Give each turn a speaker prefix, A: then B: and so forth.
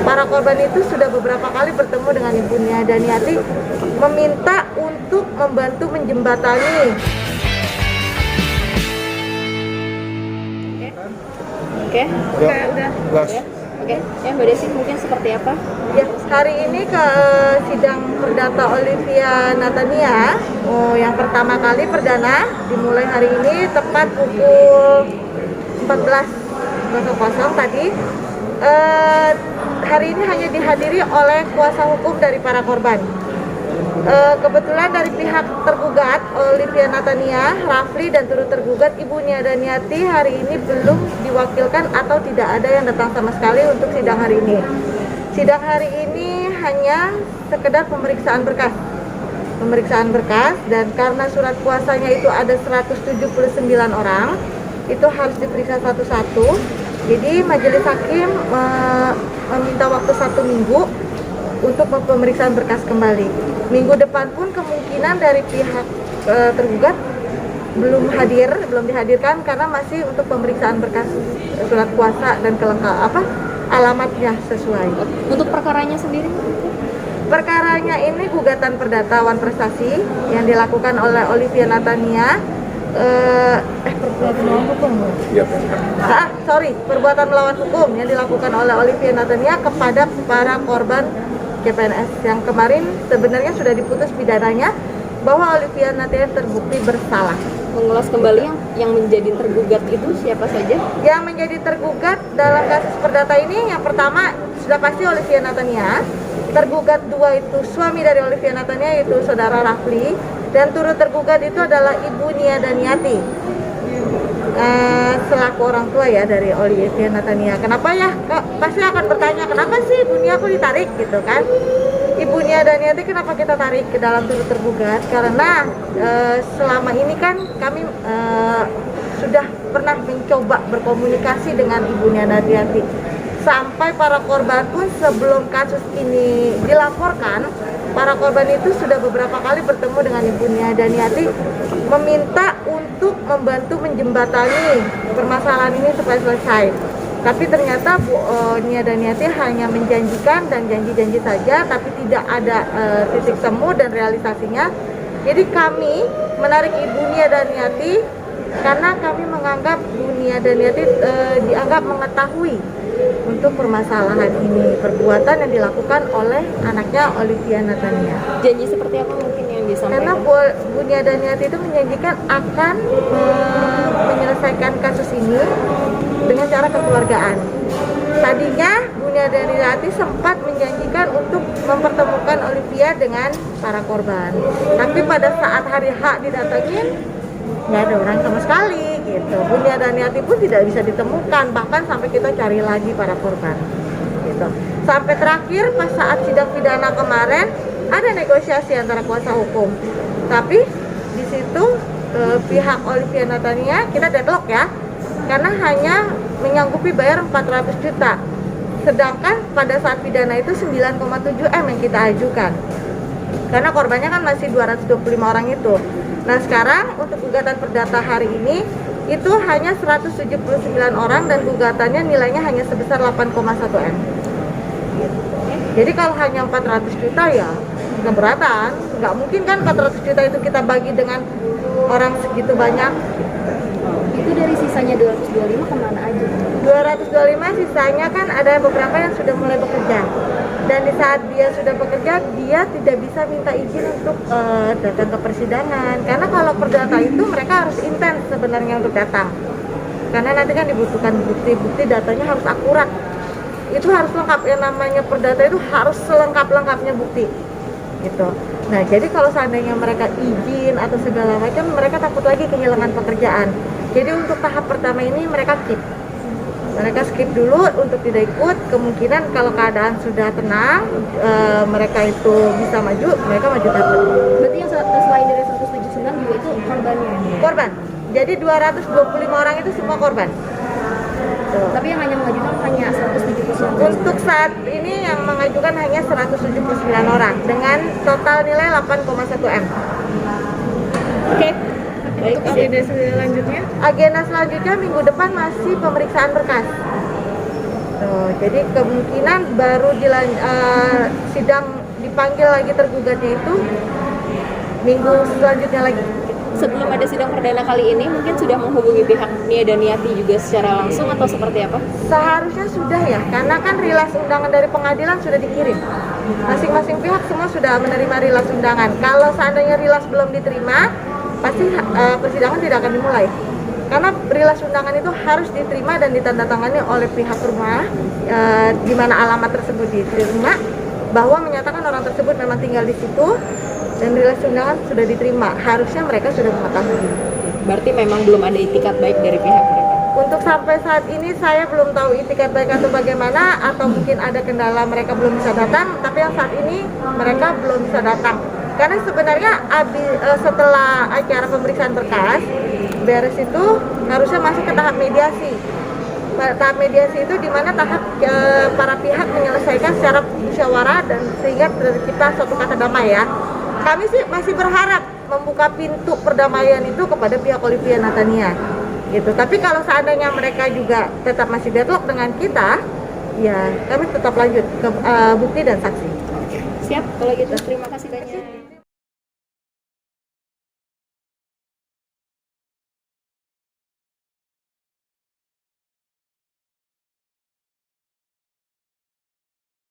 A: para korban itu sudah beberapa kali bertemu dengan Ibu Nia Daniati meminta untuk membantu menjembatani.
B: Oke, udah. Oke, ya Mbak Desi mungkin seperti apa?
A: Ya, hari ini ke sidang perdata Olivia Natania, yang pertama kali perdana dimulai hari ini tepat pukul 14.00 tadi. Hari ini hanya dihadiri oleh kuasa hukum dari para korban. Kebetulan dari pihak tergugat Olivia Natania, Rafli dan turut tergugat Ibu Nia Daniati hari ini belum diwakilkan atau tidak ada yang datang sama sekali untuk sidang hari ini. Sidang hari ini hanya sekedar pemeriksaan berkas dan karena surat kuasanya itu ada 179 orang, itu harus diperiksa satu-satu. Jadi majelis hakim meminta waktu 1 minggu untuk pemeriksaan berkas kembali. Minggu depan pun kemungkinan dari pihak tergugat belum dihadirkan karena masih untuk pemeriksaan berkas surat kuasa dan alamatnya sesuai.
B: Untuk perkaranya sendiri?
A: Perkaranya ini gugatan perdata Wan Prestasi yang dilakukan oleh Olivia Natania. Perbuatan melawan hukum. Perbuatan melawan hukum yang dilakukan oleh Olivia Natania kepada para korban CPNS yang kemarin sebenarnya sudah diputus pidananya bahwa Olivia Natania terbukti bersalah.
B: Mengulas kembali yang menjadi tergugat itu siapa saja?
A: Yang menjadi tergugat dalam kasus perdata ini yang pertama sudah pasti Olivia Natania. Tergugat 2 itu suami dari Olivia Natania, yaitu saudara Rafli, dan turut tergugat itu adalah Ibu Nia Daniati selaku orang tua ya dari Olivia Natania. Kenapa ya? Pasti akan bertanya kenapa sih Ibu Nia aku ditarik gitu kan? Ibu Nia Daniati kenapa kita tarik ke dalam turut tergugat? Karena selama ini kan kami sudah pernah mencoba berkomunikasi dengan Ibu Nia Daniati. Sampai para korban pun sebelum kasus ini dilaporkan, para korban itu sudah beberapa kali bertemu dengan Ibu Nia Daniati meminta untuk membantu menjembatani permasalahan ini supaya selesai. Tapi ternyata Bu Nia Daniati hanya menjanjikan dan janji-janji saja, tapi tidak ada titik temu dan realisasinya. Jadi kami menarik Ibu Nia Daniati karena kami menganggap Bu Nia Daniati dianggap mengetahui untuk permasalahan ini, perbuatan yang dilakukan oleh anaknya Olivia Natania.
B: Janji seperti apa mungkin yang disampaikan?
A: Karena Bu Nia Daniati itu menjanjikan akan menyelesaikan kasus ini dengan cara kekeluargaan. Tadinya Bu Nia Daniati sempat menjanjikan untuk mempertemukan Olivia dengan para korban. Tapi pada saat hari H didatengin, nggak ada orang sama sekali gitu. Bu Nia Daniati pun tidak bisa ditemukan, bahkan sampai kita cari lagi para korban gitu. Sampai terakhir pas saat sidang pidana kemarin ada negosiasi antara kuasa hukum, tapi di situ pihak Olivia Natania kita deadlock ya, karena hanya menyanggupi bayar 400 juta, sedangkan pada saat pidana itu 9,7 M yang kita ajukan karena korbannya kan masih 225 orang itu. Nah sekarang untuk gugatan perdata hari ini itu hanya 179 orang dan gugatannya nilainya hanya sebesar 8,1 M. Jadi kalau hanya 400 juta ya keberatan, nggak mungkin kan 400 juta itu kita bagi dengan orang segitu banyak.
B: Itu dari sisanya 225 kemana aja?
A: 225 sisanya kan ada beberapa yang sudah mulai bekerja. Dan di saat dia sudah bekerja, dia tidak bisa minta izin untuk datang ke persidangan. Karena kalau perdata itu mereka harus intens sebenarnya untuk datang. Karena nanti kan dibutuhkan bukti-bukti, datanya harus akurat. Itu harus lengkap, yang namanya perdata itu harus selengkap-lengkapnya bukti. Gitu. Nah, jadi kalau seandainya mereka izin atau segala macam, mereka takut lagi kehilangan pekerjaan. Jadi untuk tahap pertama ini mereka skip dulu untuk tidak ikut. Kemungkinan kalau keadaan sudah tenang, mereka itu bisa maju, mereka maju dapat.
B: Berarti yang selain dari 179 juga itu korbannya?
A: Korban. Jadi 225 orang itu semua korban.
B: Tuh. Tapi yang hanya mengajukan hanya 179.
A: Untuk saat ini yang mengajukan hanya 179 orang dengan total nilai 8,1 M.
B: Oke.
A: Baik, agenda selanjutnya minggu depan masih pemeriksaan berkas. gitu. Jadi kemungkinan baru sidang dipanggil lagi tergugatnya itu minggu selanjutnya lagi.
B: Sebelum ada sidang perdana kali ini, mungkin sudah menghubungi pihak Nia dan Yati juga secara langsung atau seperti apa?
A: Seharusnya sudah ya, karena kan rilas undangan dari pengadilan sudah dikirim. Masing-masing pihak semua sudah menerima rilas undangan. Kalau seandainya rilas belum diterima, pasti persidangan tidak akan dimulai. Karena rilas undangan itu harus diterima dan ditandatangani oleh pihak rumah, di mana alamat tersebut diterima, bahwa menyatakan orang tersebut memang tinggal di situ, dan rilas undangan sudah diterima. Harusnya mereka sudah mengetahui.
B: Berarti memang belum ada itikat baik dari pihak mereka?
A: Untuk sampai saat ini saya belum tahu itikat baik atau bagaimana, atau mungkin ada kendala mereka belum bisa datang, tapi yang saat ini mereka belum bisa datang. Karena sebenarnya setelah acara pemeriksaan berkas beres itu harusnya masuk ke tahap mediasi. Tahap mediasi itu di mana tahap para pihak menyelesaikan secara musyawarah dan sehingga tercipta suatu kata damai ya. Kami sih masih berharap membuka pintu perdamaian itu kepada pihak Olivia Natania gitu. Tapi kalau seandainya mereka juga tetap masih deadlock dengan kita, ya kami tetap lanjut ke bukti dan saksi.
B: Siap, kalau gitu terima kasih banyak.